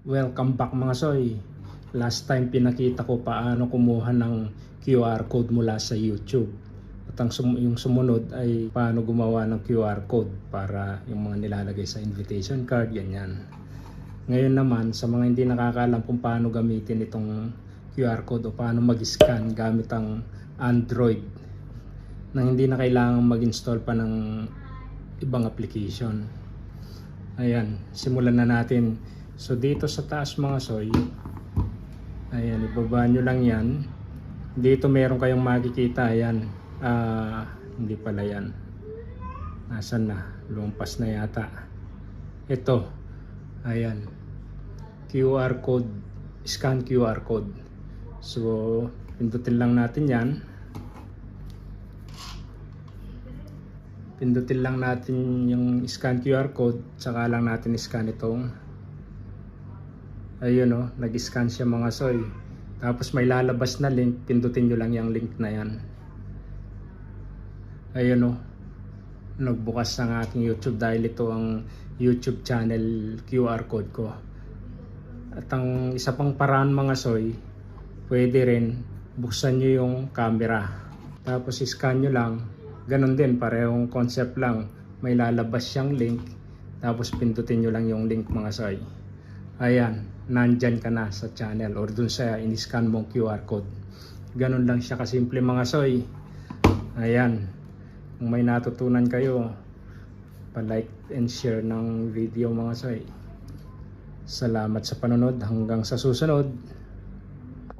Welcome back mga soy. Last time pinakita ko paano kumuha ng QR code mula sa YouTube. At yung sumunod ay paano gumawa ng QR code para yung mga nilalagay sa invitation card, ganyan. Ngayon naman, sa mga hindi nakakaalam kung paano gamitin itong QR code o paano mag-scan gamit ang Android na hindi na kailangan mag-install pa ng ibang application. Ayan, simulan na natin. So dito sa taas mga soy, ayan, ibaba nyo lang yan. Dito meron kayong makikita, ayan. Hindi pala yan. Nasaan na? Lumpas na yata. Ito, ayan. QR code, scan QR code. So, pindutin lang natin yan. Pindutin lang natin yung scan QR code, saka lang natin scan itong. Ayun o, nag-scan siya mga soy. Tapos may lalabas na link, pindutin nyo lang yung link na yan. Ayun o, nagbukas ang aking YouTube dahil ito ang YouTube channel QR code ko. At ang isa pang paraan mga soy, pwede rin buksan nyo yung camera. Tapos scan nyo lang, ganun din, parehong concept lang. May lalabas siyang link, tapos pindutin nyo lang yung link mga soy. Ayan, nandyan ka na sa channel or dun sa in-scan mong QR code. Ganun lang siya kasimple mga soy. Ayan, kung may natutunan kayo, pa-like and share ng video mga soy. Salamat sa panonood, hanggang sa susunod.